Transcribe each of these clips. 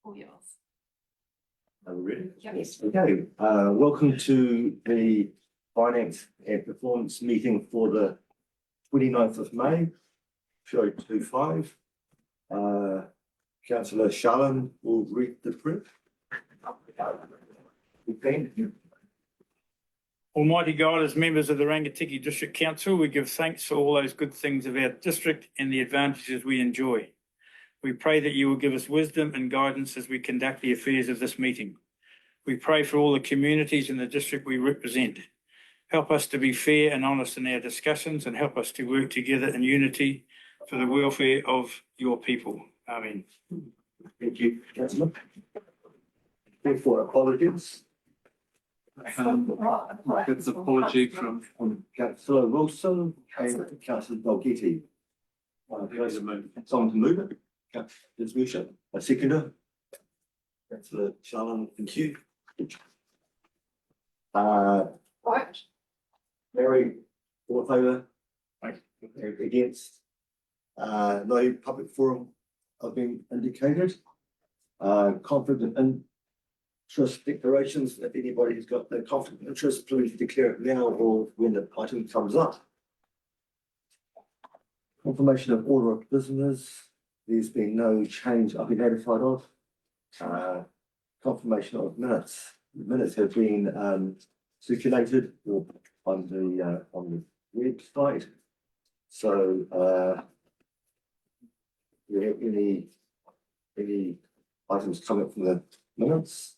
All yours. Are we ready? Yes. Okay, welcome to the Finance and Performance meeting for the 29th of May, 2025. Councillor Shalin will read the print. Almighty God, as members of the Rangitikei District Council, we give thanks for all those good things of our district and the advantages we enjoy. We pray that you will give us wisdom and guidance as we conduct the affairs of this meeting. We pray for all the communities in the district we represent. Help us to be fair and honest in our discussions and help us to work together in unity for the welfare of your people. Amen. Thank you, Councillor. For apologies. It's an apology from Councillor Wilson and Councillor Dalgety. Someone to move it. Councillor Wilson, a seconder. Councillor Shalin, thank you. Right. Mary, all in favour? Aye. Against? No public forum have been indicated. Conflict of interest declarations, if anybody has got the conflict of interest, please declare it now or when the item comes up. Confirmation of order of business, there's been no change I've been notified of. Confirmation of minutes, the minutes have been circulated or on the website. So do you have any items coming from the minutes?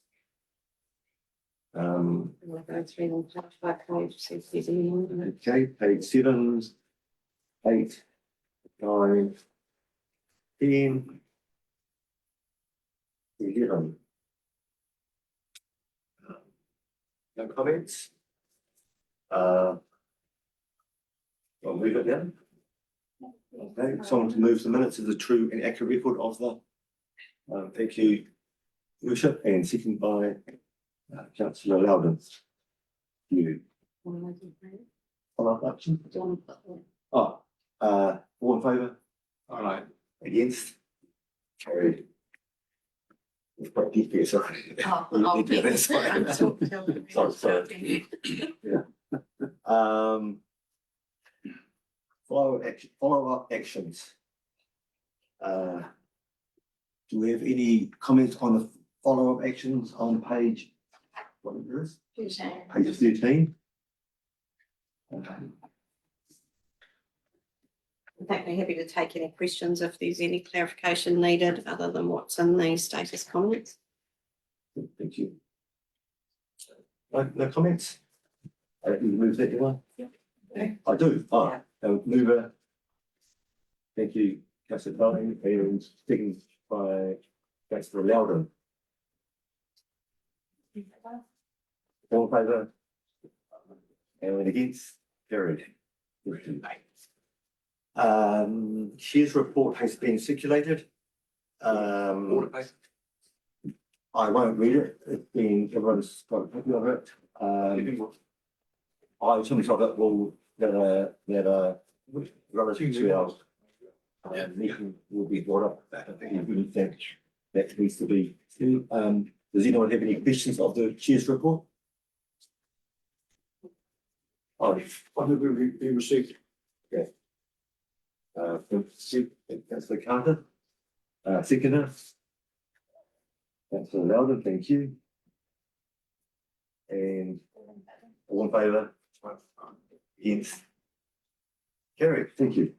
We'll go through them page by page, see if there's any on it. Okay, page 7, 8, 9, 10, 11. No comments? I'll move it down. Okay, someone to move the minutes of the true and accurate record of the. Thank you, Worship, and second by Councillor Loudon. You. Follow-up action? Oh, all in favour? all right. Against? Carried. It's quite deep here, sorry. Oh, You did yes. this, sorry. Sorry. Follow-up actions. Do we have any comments on the follow-up actions on page, what is this? Page 13? Okay. In fact, we're happy to take any questions if there's any clarification needed other than what's in the status comments. Thank you. No comments? You move that one? Yeah. I do. Mover. Thank you, Councillor Darling, and second by Councillor Loudon. All in favour? And against? Carried. Shares report has been circulated. I won't read it. It's been, everyone's got a copy of it. Items of it will that are relative to our meeting will be brought up. I think you really think that needs to be. Does anyone have any questions of the shares report? What have we been received? Councillor Carter. Seconder. Councillor Loudon, thank you. And all in favour? Against? Carried, thank you.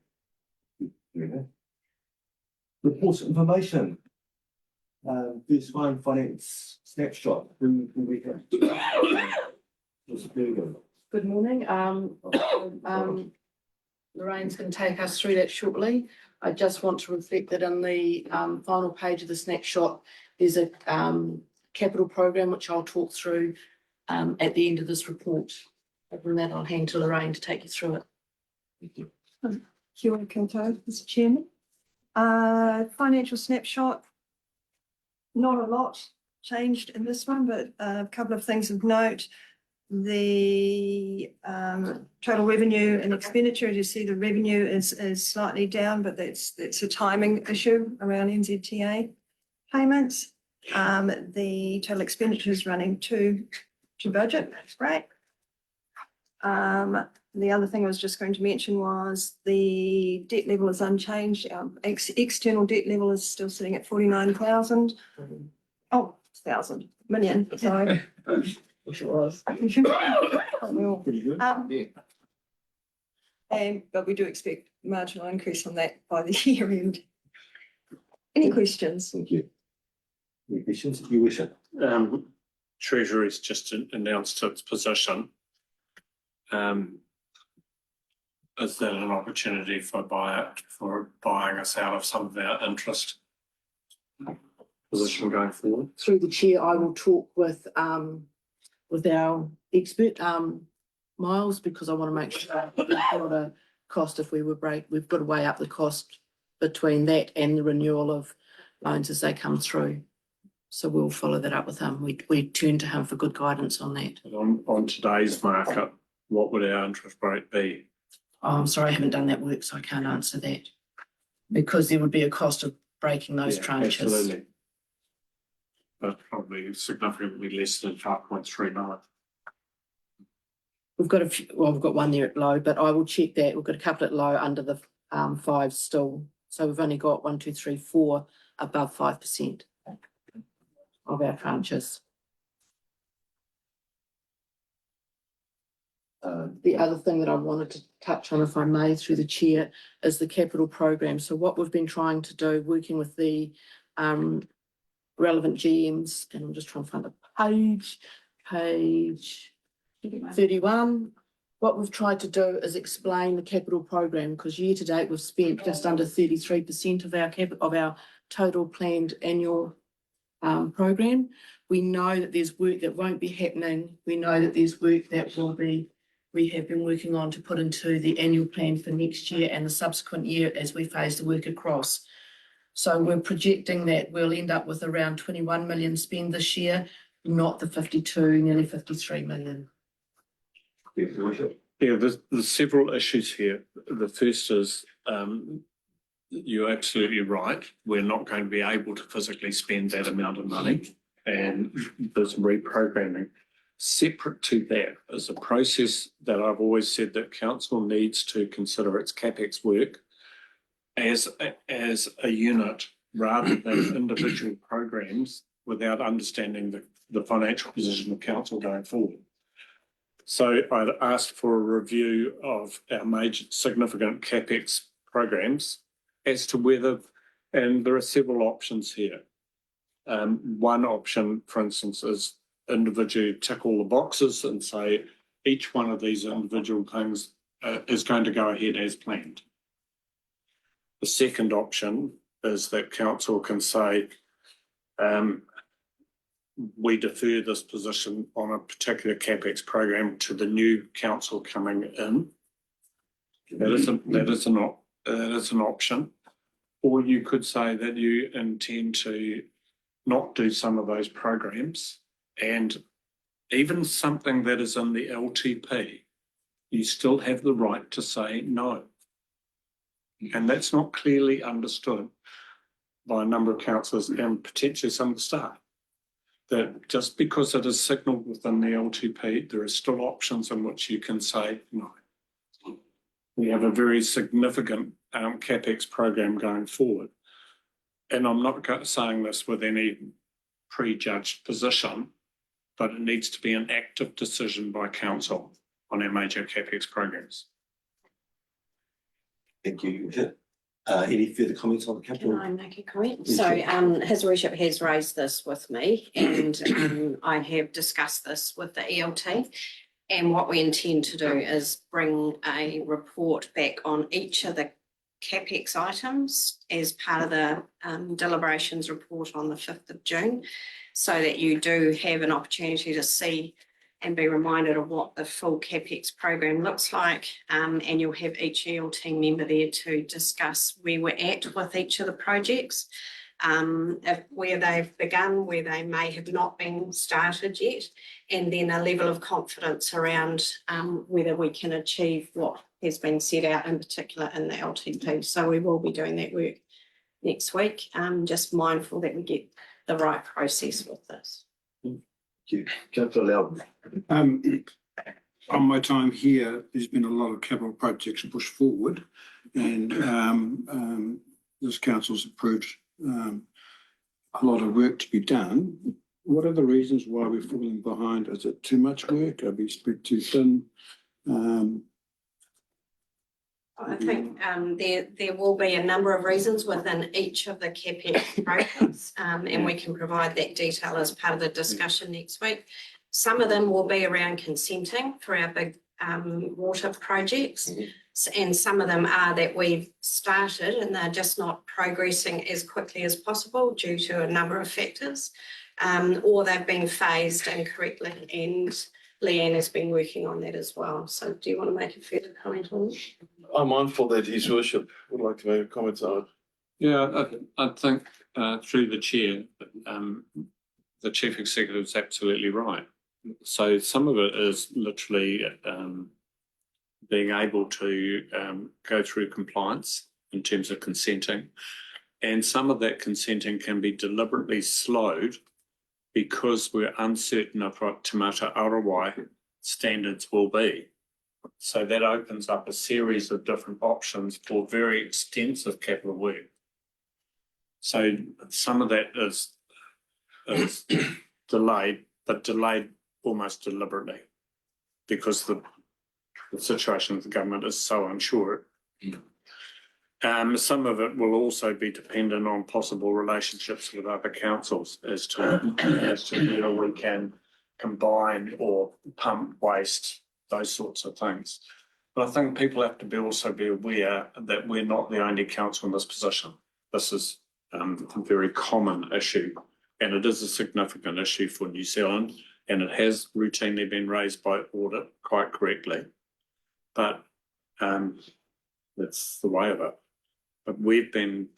Reports of information. First one, finance snapshot. Who we have? Good morning. Lorraine's going to take us through that shortly. I just want to reflect that in the final page of the snapshot, there's a capital program which I'll talk through at the end of this report. From that, I'll hand to Lorraine to take you through it. Thank you. Kia ora koutou, Mr. Chairman. Financial snapshot, not a lot changed in this one, but a couple of things of note. The total revenue and expenditure, as you see, the revenue is slightly down, but that's a timing issue around NZTA payments. The total expenditure is running to budget, that's great. The other thing I was just going to mention was the debt level is unchanged. Our external debt level is still sitting at 49,000. Oh, 1,000,000, sorry. Which it was. Pretty good. Yeah. But we do expect marginal increase on that by the year end. Any questions? Thank you. Any questions, if you wish it? Treasury's just announced its position. Is that an opportunity for buying us out of some of our interest position going forward? Through the chair, I will talk with our expert, Miles, because I want to make sure we've got a cost if we were we've got to weigh up the cost between that and the renewal of loans as they come through. So we'll follow that up with him. We turn to him for good guidance on that. On today's market, what would our interest rate be? Oh, I'm sorry, I haven't done that work, so I can't answer that. Because there would be a cost of breaking those Yeah, tranches. absolutely. But probably significantly less than 5.39. We've got we've got one there at low, but I will check that. We've got a couple at low under the 5 still. So we've only got 1, 2, 3, 4 above 5% of our tranches. The other thing that I wanted to touch on, if I may, through the chair, is the capital program. So what we've been trying to do, working with the relevant GMs, and I'm just trying to find the page 31. What we've tried to do is explain the capital program, because year to date we've spent just under 33% of our total planned annual program. We know that there's work that won't be happening. We know that there's work that we have been working on to put into the annual plan for next year and the subsequent year as we phase the work across. So we're projecting that we'll end up with around 21 million spend this year, not the 52, nearly 53 million. Yeah, there's several issues here. The first is, you're absolutely right. We're not going to be able to physically spend that amount of money, and there's reprogramming. Separate to that is a process that I've always said that council needs to consider its CapEx work as a unit rather than individual programs without understanding the financial position of council going forward. So I'd asked for a review of our major significant CapEx programs as to whether, and there are several options here. One option, for instance, is individually tick all the boxes and say each one of these individual things is going to go ahead as planned. The second option is that council can say, we defer this position on a particular CapEx program to the new council coming in. That is an option. Or you could say that you intend to not do some of those programs, and even something that is in the LTP, you still have the right to say no. And that's not clearly understood by a number of councillors and potentially some of the staff. That just because it is signalled within the LTP, there are still options in which you can say no. We have a very significant CapEx program going forward. And I'm not saying this with any prejudged position, but it needs to be an active decision by council on our major CapEx programs. Thank you. Any further comments on the capital? Can I make a comment? Yeah, So, sure. His Worship has raised this with me, and I have discussed this with the ELT. And what we intend to do is bring a report back on each of the CapEx items as part of the deliberations report on the 5th of June, so that you do have an opportunity to see and be reminded of what the full CapEx program looks like. And you'll have each ELT member there to discuss where we're at with each of the projects, where they've begun, where they may have not been started yet, and then a level of confidence around whether we can achieve what has been set out, in particular in the LTP. So we will be doing that work next week. Just mindful that we get the right process with this. Thank you. Councillor Loudon. On my time here, there's been a lot of capital projects pushed forward and this council's approved a lot of work to be done. What are the reasons why we're falling behind? Is it too much work? Are we spread too thin? I think there will be a number of reasons within each of the CapEx programs, and we can provide that detail as part of the discussion next week. Some of them will be around consenting for our big water projects, and some of them are that we've started and they're just not progressing as quickly as possible due to a number of factors, or they've been phased incorrectly, and Leanne has been working on that as well. So do you want to make a further comment on that? I'm mindful that His Worship would like to make a comment on it. Yeah, I think through the chair, the chief executive is absolutely right. So some of it is literally being able to go through compliance in terms of consenting, and some of that consenting can be deliberately slowed because we're uncertain of what Te Mata Arawai standards will be. So that opens up a series of different options for very extensive capital work. So some of that is delayed, but delayed almost deliberately because the situation of the government is so unsure. Some of it will also be dependent on possible relationships with other councils as to whether we can combine or pump waste, those sorts of things. But I think people have to also be aware that we're not the only council in this position. This is a very common issue, and it is a significant issue for New Zealand, and it has routinely been raised by audit quite correctly. But that's the way of it. But we've been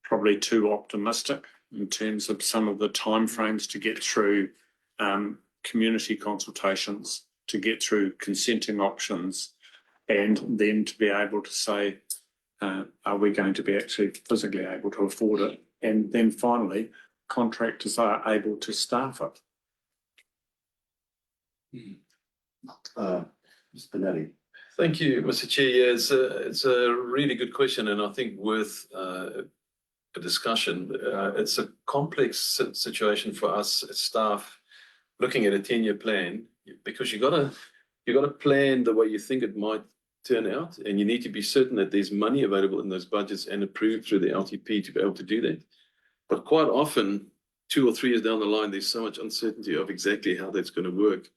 probably too optimistic in terms of some of the timeframes to get through community consultations, to get through consenting options, and then to be able to say, are we going to be actually physically able to afford it? And then finally, contractors are able to staff it. Mr. Benelli. Thank you, Mr. Chair. Yeah, it's a really good question, and I think worth a discussion. It's a complex situation for us as staff looking at a 10-year plan, because you got to plan the way you think it might turn out, and you need to be certain that there's money available in those budgets and approved through the LTP to be able to do that. But quite often, 2 or 3 years down the line, there's so much uncertainty of exactly how that's going to work.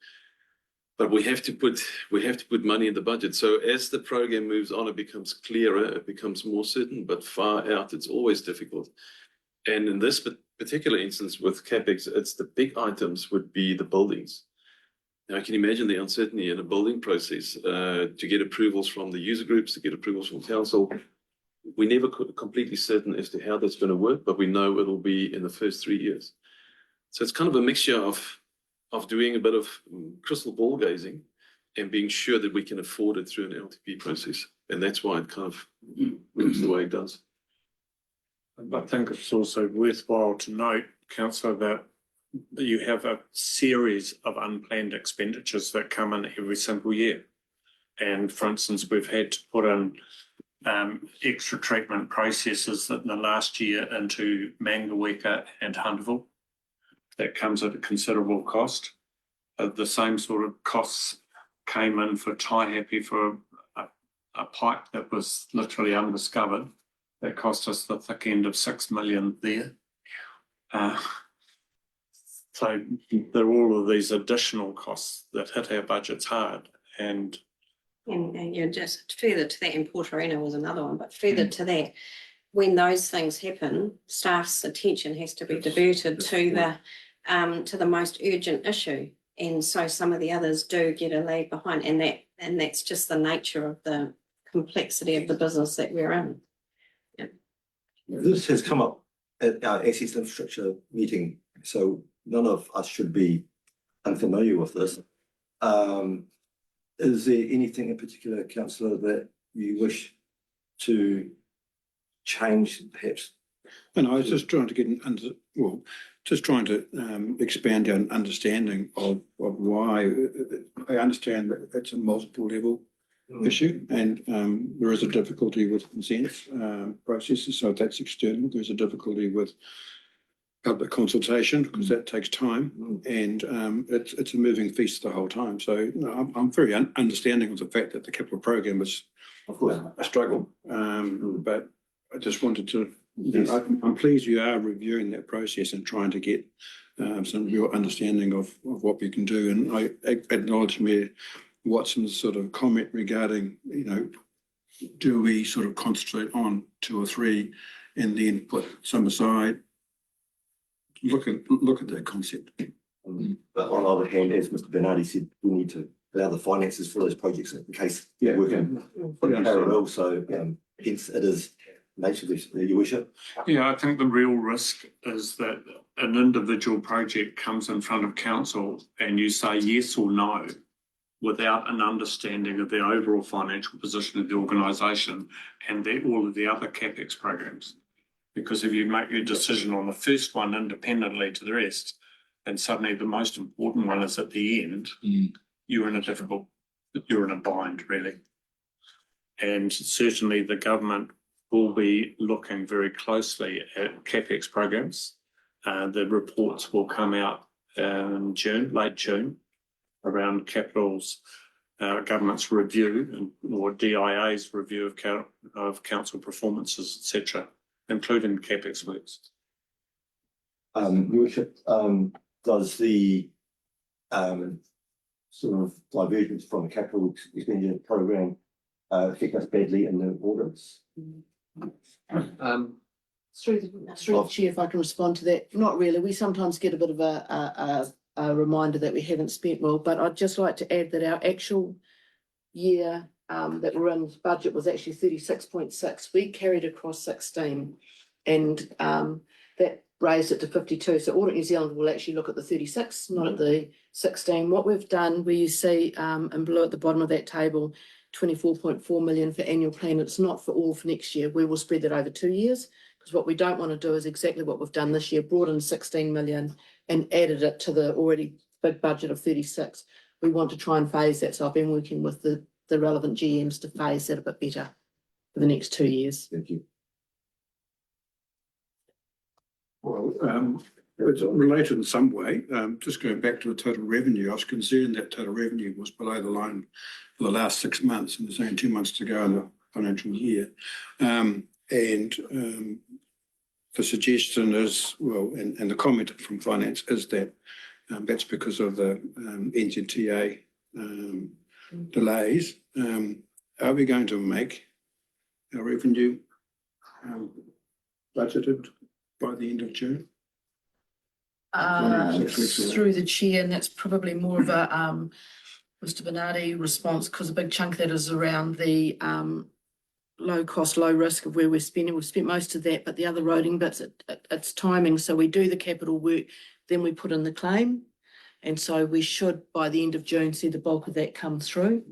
But we have to put money in the budget. So as the program moves on, it becomes clearer, it becomes more certain, but far out, it's always difficult. And in this particular instance with CapEx, it's the big items would be the buildings. Now, I can imagine the uncertainty in a building process to get approvals from the user groups, to get approvals from council. We're never completely certain as to how that's going to work, but we know it'll be in the first 3 years. So it's kind of a mixture of doing a bit of crystal ball gazing and being sure that we can afford it through an LTP process. And that's why it kind of works the way it does. I think it's also worthwhile to note, Councillor, that you have a series of unplanned expenditures that come in every single year. And for instance, we've had to put in extra treatment processes in the last year into Mangaweka and Hunterville. That comes at a considerable cost. The same sort of costs came in for Taihape for a pipe that was literally undiscovered. That cost us the thick end of 6 million there. So there are all of these additional costs that hit our budgets hard. And you're just further to that, and Portarena was another one, but further to that, when those things happen, staff's attention has to be diverted to the most urgent issue. And so some of the others do get a lag behind, and that's just the nature of the complexity of the business that we're in. Yeah. This has come up at our access infrastructure meeting, so none of us should be unfamiliar with this. Is there anything in particular, Councillor, that you wish to change, perhaps And I was just trying to get just trying to expand our understanding of why. I understand that it's a multiple level issue, and there is a difficulty with consent processes, so that's external. There's a difficulty with public consultation because that takes time, and it's a moving feast the whole time. So you know, I'm very understanding of the fact that the capital program is Of course. a struggle, but I just wanted to. I'm pleased you are reviewing that process and trying to get some real understanding of what we can do. And I acknowledge Mayor Watson's sort of comment regarding, you know, do we sort of concentrate on 2 or 3 and then put some aside? Look at that concept. But on the other hand, as Mr. Bernardi said, we need to allow the finances for those projects in case Yeah. we're working in parallel. So hence it is nature of your worship. Yeah, I think the real risk is that an individual project comes in front of council and you say yes or no without an understanding of the overall financial position of the organisation and all of the other CapEx programs. Because if you make your decision on the first one independently to the rest, and suddenly the most important one is at the end, you're in a bind, really. And certainly the government will be looking very closely at CapEx programs. The reports will come out in June, late June, around Capital's government's review or DIA's review of council performances, etc., including CapEx works. Your worship, does the sort of divergence from the capital expenditure program affect us badly in the audits? Through the chair, if I can respond to that, not really. We sometimes get a bit of a reminder that we haven't spent well, but I'd just like to add that our actual year that we're in budget was actually 36.6. We carried across 16, and that raised it to 52. So Audit New Zealand will actually look at the 36, not at the 16. What we've done, where you see in blue at the bottom of that table, 24.4 million for annual plan. It's not for all for next year. We will spread that over 2 years, because what we don't want to do is exactly what we've done this year, brought in 16 million and added it to the already big budget of 36. We want to try and phase that. So I've been working with the relevant GMs to phase that a bit better for the next 2 years. Thank you. Well, it's related in some way. Just going back to the total revenue, I was concerned that total revenue was below the line for the last 6 months, and there's only 2 months to go in the financial year. The suggestion is, well, and the comment from finance is that that's because of the NZTA delays. Are we going to make our revenue budgeted by the end of June? Through the chair, and that's probably more of a Mr. Bernardi response, because a big chunk of that is around the low cost, low risk of where we're spending. We've spent most of that, but the other roading bits, it's timing. So we do the capital work, then we put in the claim. And so we should, by the end of June, see the bulk of that come through.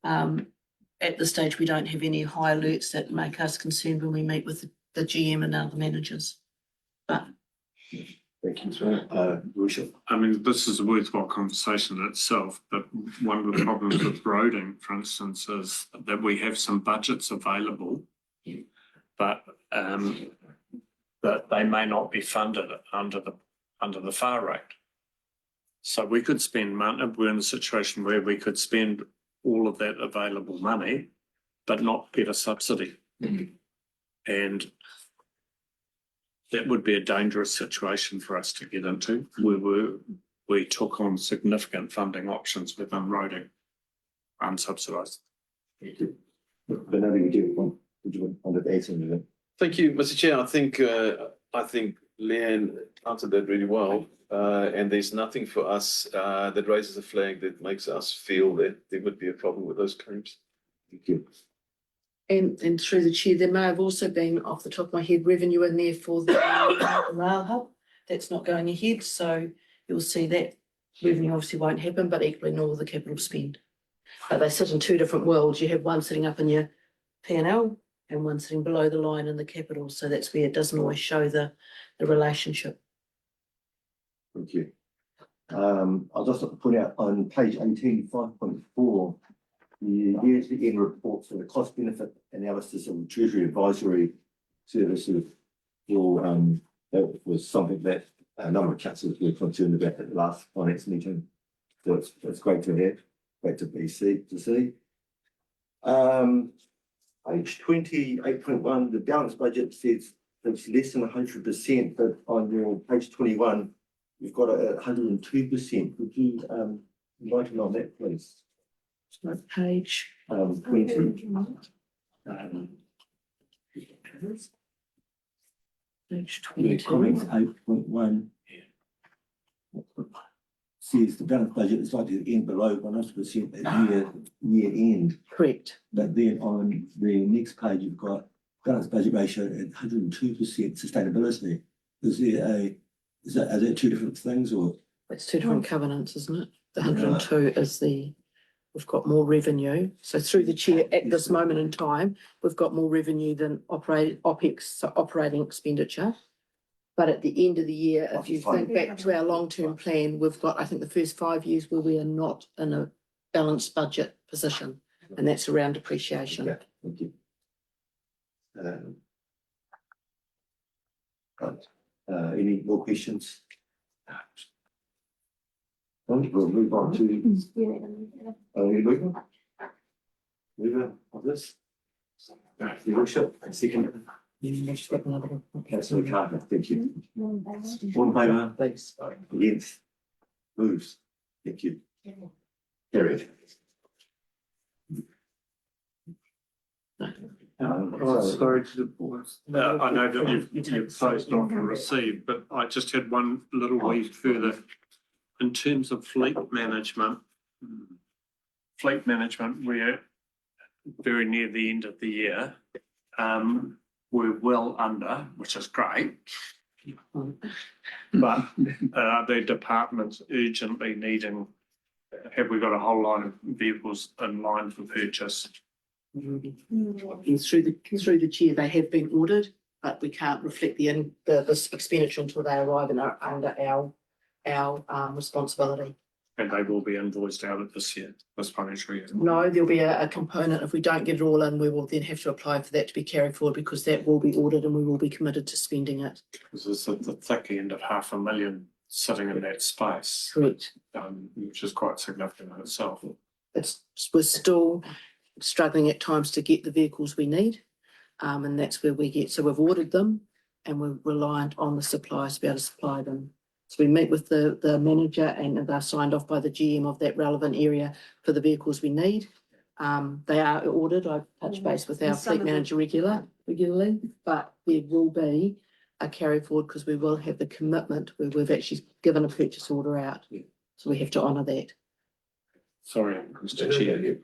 At this stage, we don't have any high alerts that make us concerned when we meet with the GM and other managers. But Thank you, sir. Worship. I mean, this is a worthwhile conversation in itself, but one of the problems with roading, for instance, is that we have some budgets available, but that they may not be funded under the FAR rate. So we could spend money. We're in a situation where we could spend all of that available money, but not get a subsidy, and that would be a dangerous situation for us to get into. We took on significant funding options within roading, unsubsidised. Thank you. Bernardi, would you want to add something to that? Thank you, Mr. Chair. I think Leanne answered that really well. And there's nothing for us that raises a flag that makes us feel that there would be a problem with those claims. Thank you. And through the chair, there may have also been, off the top of my head, revenue in there for the rail hub. That's not going ahead, so you'll see that revenue obviously won't happen, but equally nor will the capital spend. But they sit in 2 different worlds. You have one sitting up in your P&L and one sitting below the line in the capital. So that's where it doesn't always show the relationship. Thank you. I'll just point out on page 18, 5.4, the year to end reports for the cost benefit analysis of Treasury advisory services will, that was something that a number of councillors were concerned about at the last finance meeting. So it's great to have, great to see. Page 28.1, the balanced budget says it's less than 100%, but on your page 21, you've got a 102%. Would you enlighten on that, please? So page. 20. Page Yeah, 22. comments 8.1. Says the balanced budget is likely to end below 100% at year end. Correct. But then on the next page, you've got balanced budget ratio at 102% sustainability. Are there two different things, or? It's two different covenants, isn't it? The 102 is we've got more revenue. So through the chair at this moment in time, we've got more revenue than OPEX, so operating expenditure. But at the end of the year, if you think back to our long-term plan, we've got, I think, the first 5 years where we are not in a balanced budget position, and that's around depreciation. Yeah, thank you. Any more questions? We'll move on to. Move on this. Your worship, second. Councillor Carter, thank you. All in favour? Thanks. Against? Moves. Thank you. Carried. Sorry to the board. I know that you've closed off and received, but I just had one little wee further. In terms of fleet management, we're very near the end of the year. We're well under, which is great. But the department's urgently needing, have we got a whole line of vehicles in line for purchase? And through the chair, they have been ordered, but we can't reflect this expenditure until they arrive and are under our responsibility. And they will be invoiced out of this financial year. No, there'll be a component. If we don't get it all in, we will then have to apply for that to be carried forward, because that will be ordered and we will be committed to spending it. Because it's at the thick end of 500,000 sitting in that space, Correct. which is quite significant in itself. We're still struggling at times to get the vehicles we need. And that's where so we've ordered them and we're reliant on the suppliers to be able to supply them. So we meet with the manager and they're signed off by the GM of that relevant area for the vehicles we need. They are ordered. I touch base with our fleet manager regularly, but there will be a carry forward because we will have the commitment where we've actually given a purchase order out. So we have to honour that. Sorry, Mr. Chair.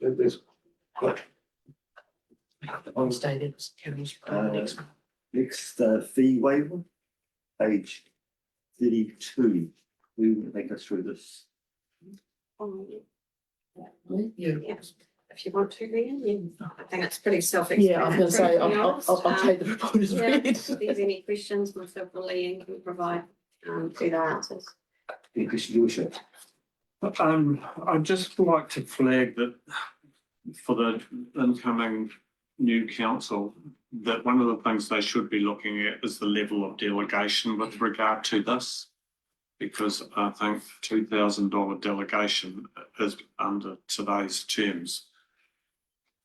On stay there, Carol's next one. Next, fee waiver, page 32. We will take us through this. Yeah. If you want to, Leanne, I think it's pretty Yeah, I was going to say, self-explanatory. I'll take the report as read. If there's any questions, myself or Leanne can provide further answers. Any questions, Your Worship? I'd just like to flag that for the incoming new council, that one of the things they should be looking at is the level of delegation with regard to this. Because I think $2,000 delegation is under today's terms.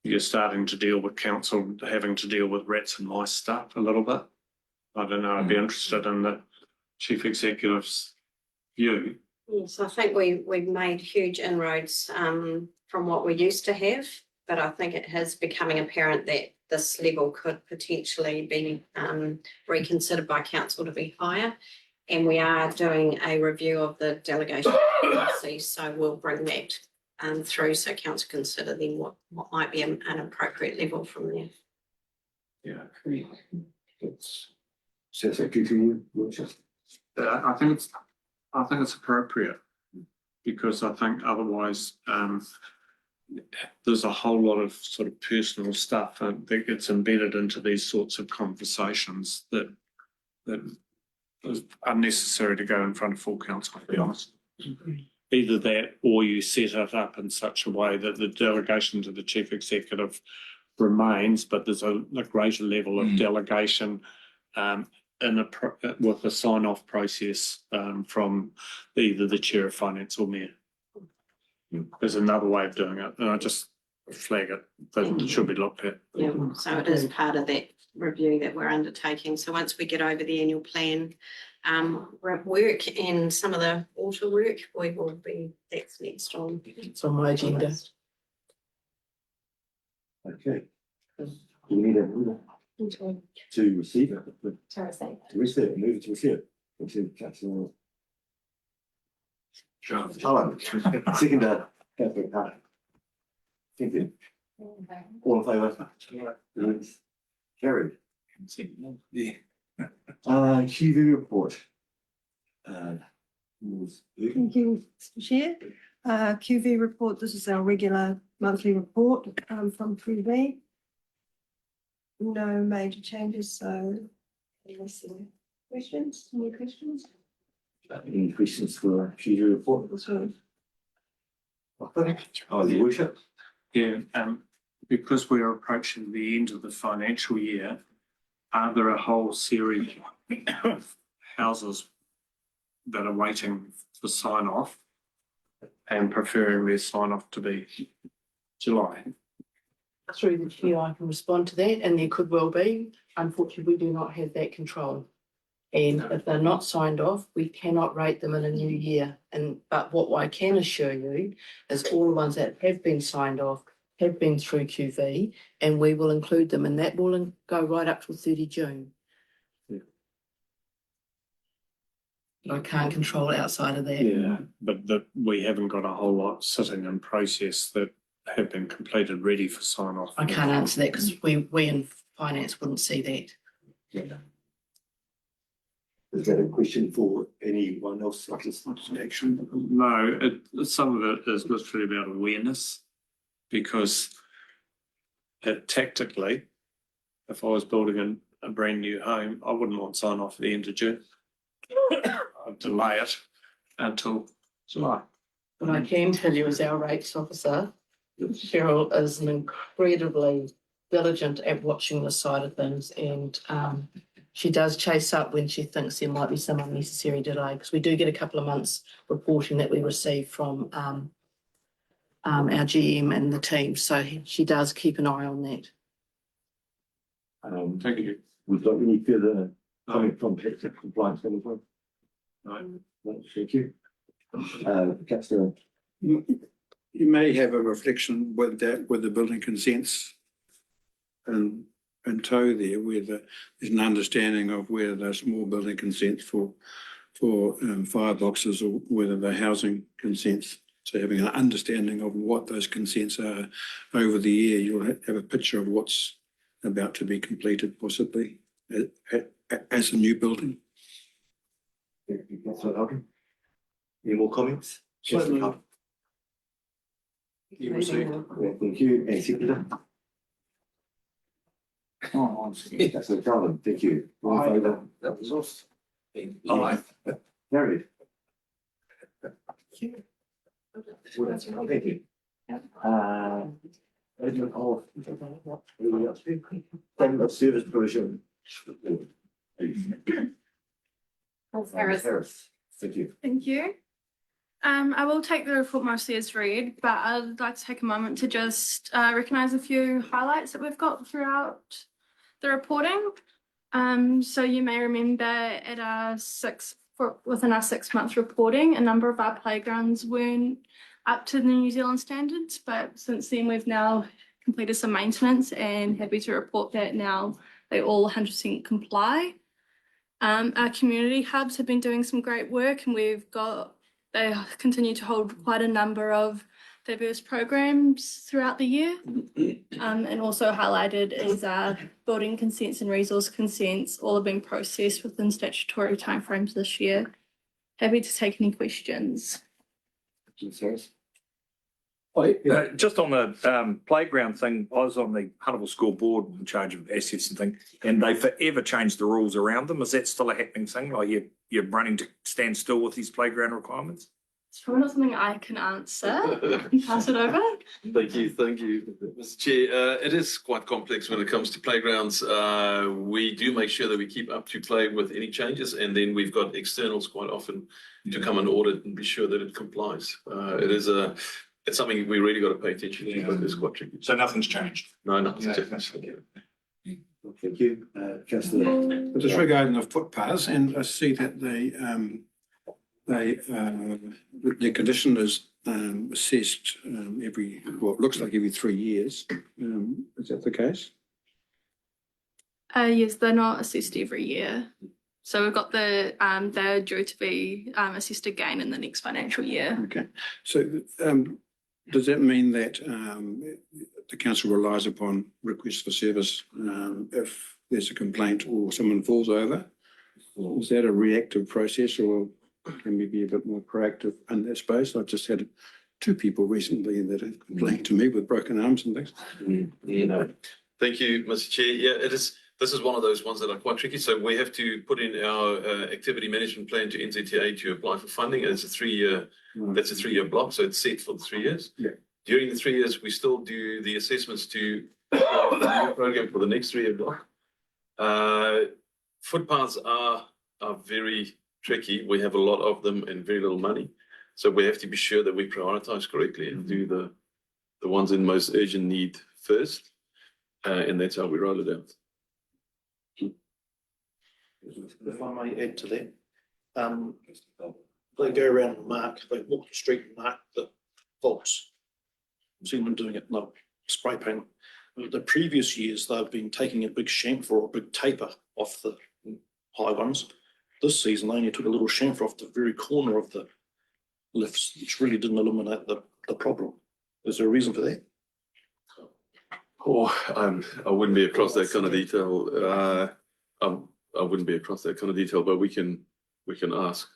You're starting to deal with council having to deal with rats and mice stuff a little bit. I don't know, I'd be interested in the chief executive's view. Yes, I think we've made huge inroads from what we used to have, but I think it is becoming apparent that this level could potentially be reconsidered by council to be higher. And we are doing a review of the delegation policy, so we'll bring that through so council consider then what might be an appropriate level from there. Yeah, Says that good to you, Your Worship? I think it's appropriate because I think otherwise there's a whole lot of sort of personal stuff that gets embedded into these sorts of conversations that is unnecessary to go in front of full council, to be honest. Either that or you set it up in such a way that the delegation to the chief executive remains, but there's a greater level of delegation with a sign-off process from either the chair of finance or mayor. There's another way of doing it, and I just flag it, that it should be looked at. Yeah, so it is part of that review that we're undertaking. So once we get over the annual plan work and some of the water work, we will be, that's next on. It's on my agenda. Okay. Do we need a mover to receive it? To receive it, move it to receive it. To councillor Cullen, second, councillor Hart. Thank you. All in favour? Yes. Carried. Yeah. QV report. Thank you, Mr. Chair. QV report, this is our regular monthly report from QV. No major changes, so unless there are questions, any questions? Any questions for QV report? So, Oh, your worship. Yeah, because we're approaching the end of the financial year, are there a whole series of houses that are waiting for sign off and preferring their sign off to be July? Through the chair, I can respond to that, and there could well be. Unfortunately, we do not have that control. And if they're not signed off, we cannot rate them in a new year. But what I can assure you is all the ones that have been signed off have been through QV, and we will include them, and that will go right up to 30 June. Yeah. I can't control outside of that. Yeah, but we haven't got a whole lot sitting in process that have been completed, ready for sign off. I can't answer that because we in finance wouldn't see that. Yeah. Is that a question for anyone else? Action. No, some of it is literally about awareness, because tactically, if I was building a brand new home, I wouldn't want sign off at the end of June. I'd delay it until July. What I can tell you as our rates officer, Cheryl is an incredibly diligent at watching this side of things, and she does chase up when she thinks there might be some unnecessary delay, because we do get a couple of months reporting that we receive from our GM and the team, so she does keep an eye on that. Thank you. We've got any further comment from compliance management? No. No, thank you. Councillor. You may have a reflection with that, with the building consents in tow there, where there's an understanding of whether they're small building consents for fireboxes or whether they're housing consents. So having an understanding of what those consents are over the year, you'll have a picture of what's about to be completed possibly as a new building. Thank you, Councillor Elgin. Any more comments? Certainly. Councillor You receive. Cullen? Yeah, thank you. And secretary? Councillor Cullen, thank you. All in favour? That was off. Aye. Carried. Thank you. Statement of service provision. Harris. Thank you. Thank you. I will take the report mostly as read, but I'd like to take a moment to just recognise a few highlights that we've got throughout the reporting. So you may remember at within our 6 month reporting, a number of our playgrounds weren't up to the New Zealand standards, but since then we've now completed some maintenance and happy to report that now they all 100% comply. Our community hubs have been doing some great work, and they continue to hold quite a number of diverse programs throughout the year. And also highlighted is our building consents and resource consents, all have been processed within statutory timeframes this year. Happy to take any questions. Just on the playground thing, I was on the Huntable School Board in charge of assets and things, and they forever changed the rules around them. Is that still a happening thing? Like you're running to stand still with these playground requirements? It's probably not something I can answer. Pass it over. Thank you, Mr. Chair. It is quite complex when it comes to playgrounds. We do make sure that we keep up to play with any changes, and then we've got externals quite often to come and audit and be sure that it complies. It's something we really got to pay attention to, but it's quite tricky. So nothing's changed? No, nothing's different. Thank you, councillor. Just regarding the footpaths, and I see that the condition is assessed it looks like every 3 years. Is that the case? Yes, they're not assessed every year. So we've got they're due to be assessed again in the next financial year. Okay, so does that mean that the council relies upon requests for service if there's a complaint or someone falls over? Is that a reactive process, or can we be a bit more proactive in that space? I've just had 2 people recently that have complained to me with broken arms and things. Thank you, Mr. Chair. Yeah, it is. This is one of those ones that are quite tricky. So we have to put in our activity management plan to NZTA to apply for funding. And it's a 3-year. That's a 3-year block, so it's set for the 3 years. Yeah. During the 3 years, we still do the assessments to the new program for the next 3-year block. Footpaths are very tricky. We have a lot of them and very little money, so we have to be sure that we prioritise correctly and do the ones in most urgent need first, and that's how we roll it out. If I may add to that, they go around and they walk the street and mark the faults. I've seen them doing it in the spray paint. The previous years, they've been taking a big chamfer or a big taper off the high ones. This season, they only took a little chamfer off the very corner of the lifts, which really didn't eliminate the problem. Is there a reason for that? Oh, I wouldn't be across that kind of detail. I wouldn't be across that kind of detail, but we can ask.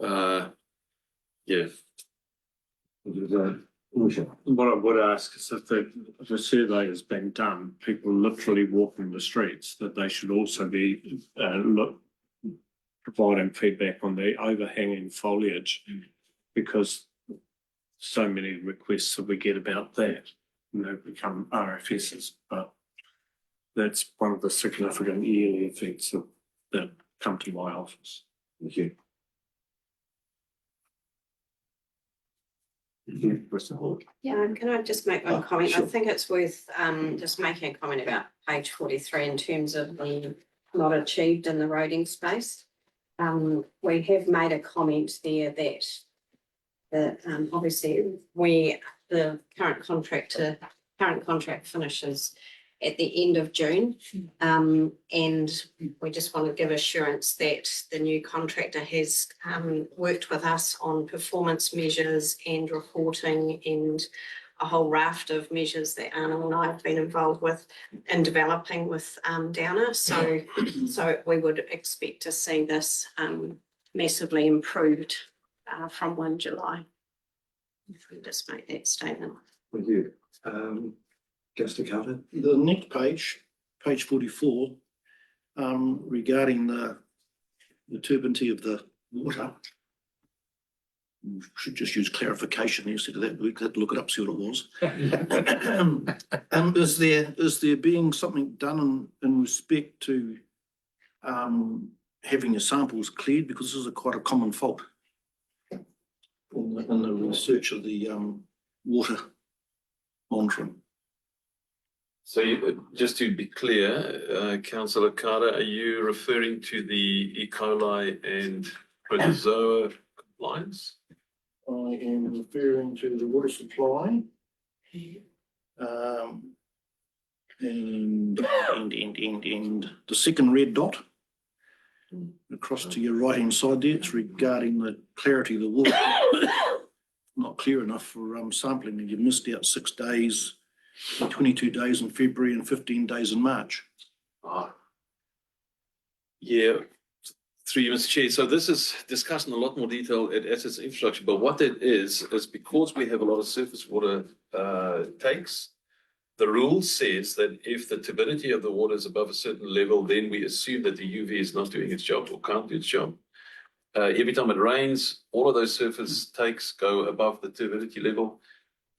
Yeah. What I would ask is if the survey has been done, people literally walking the streets, that they should also be providing feedback on the overhanging foliage, because so many requests that we get about that, become RFSs, but that's one of the significant yearly effects that come to my office. Thank you. Can I just make one comment? Sure. I think it's worth just making a comment about page 43 in terms of the not achieved in the roading space. We have made a comment there that obviously the current contract finishes at the end of June, and we just want to give assurance that the new contractor has worked with us on performance measures and reporting and a whole raft of measures that Anna and I have been involved with in developing with Downer. So we would expect to see this massively improved from 1 July. If we just make that statement. Thank you. Councillor Carter. The next page 44, regarding the turbidity of the water. Should just use clarification instead of that. We could look it up, see what it was. Is there being something done in respect to having your samples cleared, because this is quite a common fault in the research of the water monitoring? So just to be clear, Councillor Carter, are you referring to the E. coli and protozoa compliance? I am referring to the water supply. And the second red dot across to your right hand side there, it's regarding the clarity of the water. Not clear enough for sampling, and you've missed out 6 days, 22 days in February and 15 days in March. Yeah, Through you, Mr. Chair. So this is discussed in a lot more detail at assets and infrastructure, but what that is because we have a lot of surface water takes, the rule says that if the turbidity of the water is above a certain level, then we assume that the UV is not doing its job or can't do its job. Every time it rains, all of those surface takes go above the turbidity level.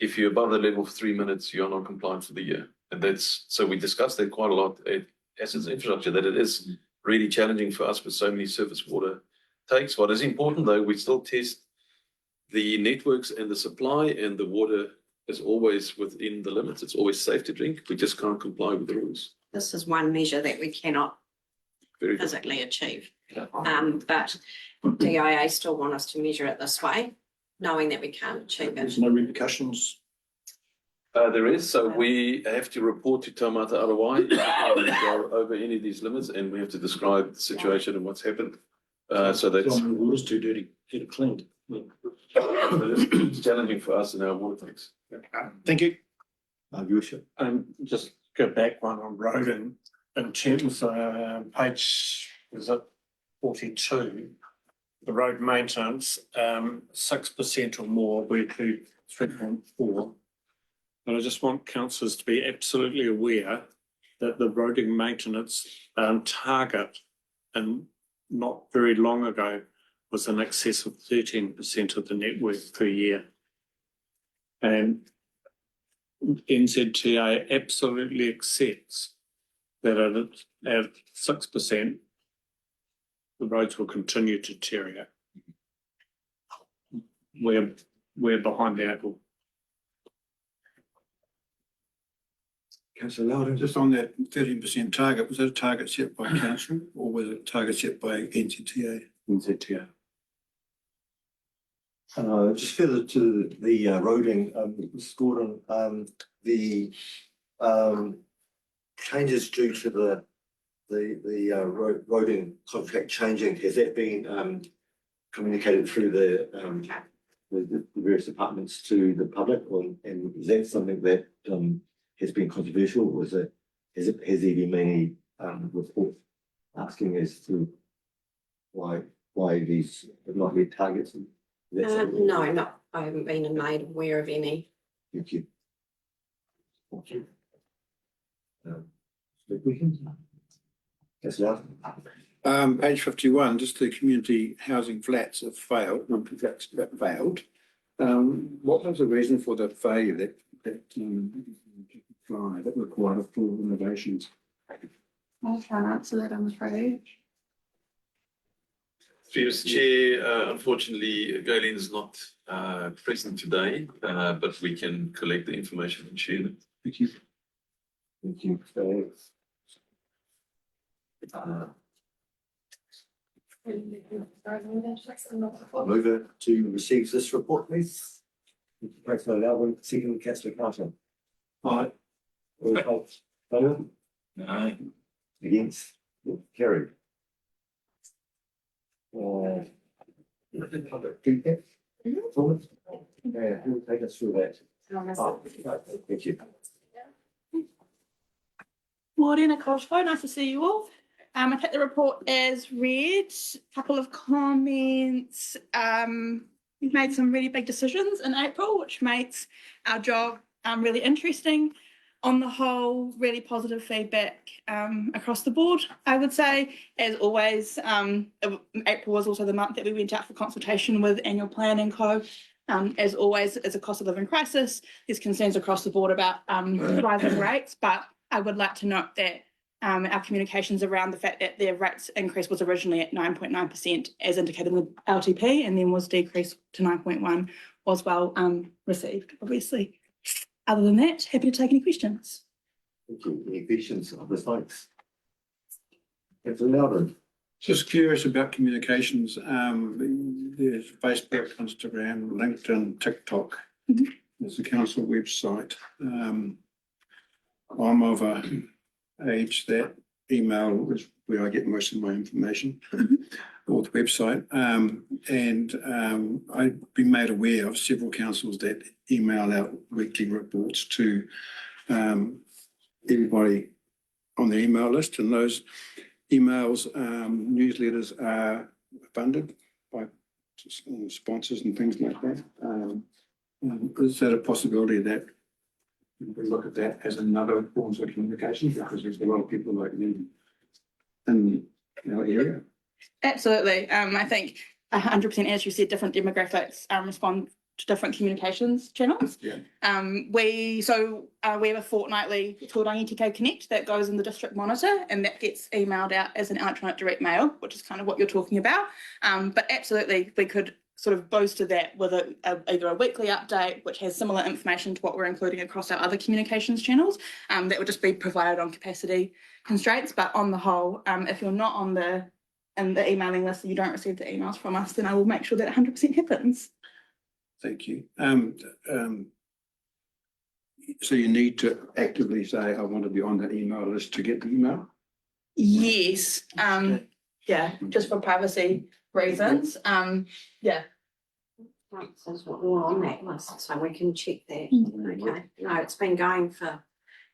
If you're above the level for 3 minutes, you're not compliant for the year. And so we discussed that quite a lot at assets and infrastructure, that it is really challenging for us with so many surface water takes. What is important though, we still test the networks and the supply, and the water is always within the limits. It's always safe to drink. We just can't comply with the rules. This is one measure that we cannot Very good. physically achieve. Yeah. But DIA still want us to measure it this way, knowing that we can't achieve There's it. no repercussions. There is, so we have to report to Taumata Arawai if we go over any of these limits, and we have to describe the situation and what's happened. So that's The water's too dirty, get it cleaned. it's challenging for us in our water tanks. Thank you. Your worship. Just go back one on road in terms of page, is it 42? The road maintenance, 6% or more, we do 3.4. But I just want councillors to be absolutely aware that the roading maintenance target, and not very long ago, was in excess of 13% of the network per year. And NZTA absolutely accepts that at 6%, the roads will continue to deteriorate. We're behind the eight ball. Councillor Loudon. Just on that 13% target, was that a target set by council or was it a target set by NZTA? NZTA. Just further to the roading, Mrs. Gordon, the changes due to the roading contract changing, has that been communicated through the various departments to the public, and is that something that has been controversial, or has there been many reports asking as to why these have not met targets? No, not, I haven't been made aware of any. Thank you. Thank you. Yes, yeah. Page 51, just the community housing flats have failed, that failed. What was the reason for the failure that required full renovations? I can't answer that, I'm afraid. Through Mr. Chair, unfortunately, Galen is not present today, but we can collect the information and share it. Thank you. Thank you. I'll move it to receive this report, please. Councillor Loudon, second Councillor Carter. Aye. All opposed? Favor? Aye. Against? Carried. Public feedback? Comments? Yeah, who will take us through that? Oh, thank you. Morena Cosgrove, nice to see you all. I take the report as read. Couple of comments. We've made some really big decisions in April, which makes our job really interesting. On the whole, really positive feedback across the board, I would say. As always, April was also the month that we went out for consultation with Annual Plan and Co. As always, as a cost of living crisis, there's concerns across the board about rising rates, but I would like to note that our communications around the fact that their rates increase was originally at 9.9% as indicated in the LTP, and then was decreased to 9.1 was well received, obviously. Other than that, happy to take any questions. Thank you. Any questions of the sites? Councillor Loudon. Just curious about communications. There's Facebook, Instagram, LinkedIn, TikTok. There's the council website. I'm of a age that email is where I get most of my information, or the website. I've been made aware of several councils that email out weekly reports to everybody on the email list, and those emails, newsletters are funded by sponsors and things like that. Is that a possibility that we look at that as another form of communication, because there's a lot of people like you in our area? Absolutely. I think 100%, as you said, different demographics respond to different communications channels. Yeah. We have a fortnightly, it's called Rangi Tiko Connect, that goes in the district monitor, and that gets emailed out as an electronic direct mail, which is kind of what you're talking about. But absolutely, we could sort of bolster that with either a weekly update, which has similar information to what we're including across our other communications channels. That would just be provided on capacity constraints. But on the whole, if you're not on the emailing list and you don't receive the emails from us, then I will make sure that 100% happens. Thank you. So you need to actively say, I want to be on that email list to get the email? Yes. Yeah, just for privacy reasons. Yeah. Right, says we're all on that list, so we can check that. Mm-hmm. Okay, no, it's been going for,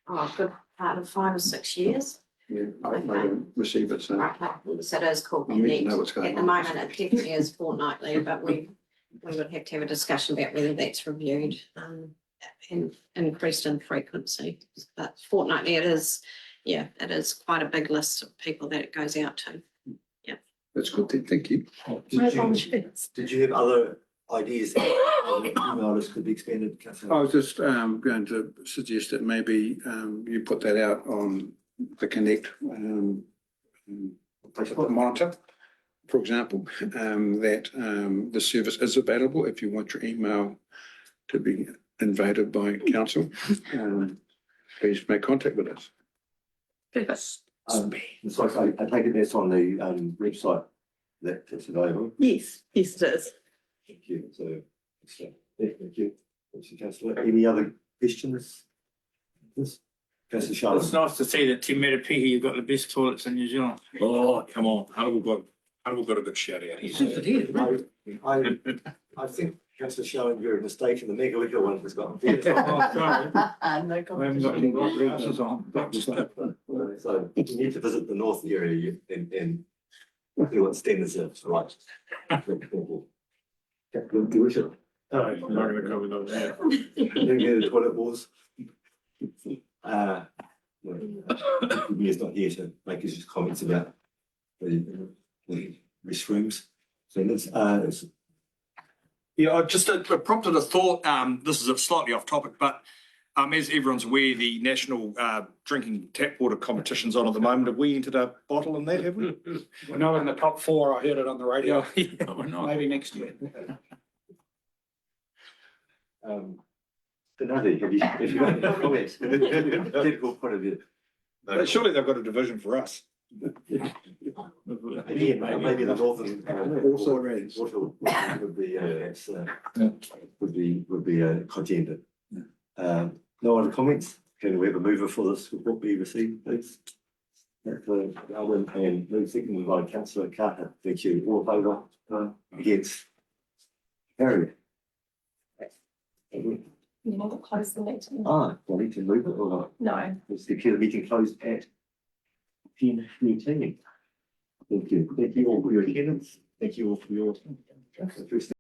a good part of 5 or 6 years. Yeah, I don't receive it, so. Right, so it is called I need to Connect. know what's going At the on. moment, it definitely is fortnightly, but we would have to have a discussion about whether that's reviewed and increased in frequency. But fortnightly, it is quite a big list of people that it goes out to. That's good, then, thank you. Did you have other ideas how the email list could be expanded, Councillor? I was just going to suggest that maybe you put that out on the Connect monitor, for example, that the service is available if you want your email to be invaded by council. Please make contact with us. Perfect. So I take it that's on the website that it's available. Yes, it is. Thank you. So, thank you. Thank you, Councillor. Any other questions? Yes, Councillor Charlotte. It's nice to see that Te Merapihi, you've got the best toilets in New Zealand. Oh, come on. Hunnable got a good shout out here. I think Councillor Charlotte, you're mistaken. The Megalika one has got. Oh, sorry. No I haven't got any glasses on. So you need to visit the north area and see what standards are, right? Captain Tuition. Not even coming on there. The toilet walls. He's not here to make his comments about the restrooms. So Yeah, it prompted a thought. This is slightly off topic, but as everyone's aware, the national drinking tap water competition's on at the moment. Have we entered a bottle in that, have we? We're not in the top 4. I heard it on the radio. Yeah, we're not. Maybe next year. Nadi, have you got any comments? Technical point of view. Surely they've got a division for us. Maybe the northern Also raised. water would be a contender. No other comments? Can we have a mover for this report be received, please? Alwyn and move seconded by Councillor Carter. Thank you. All in favour? Against? Carried. You want to close the meeting? Do I need to move it or not? No. Let's declare the meeting closed at 10:18. Thank you. Thank you all for your attendance. Thank you all for your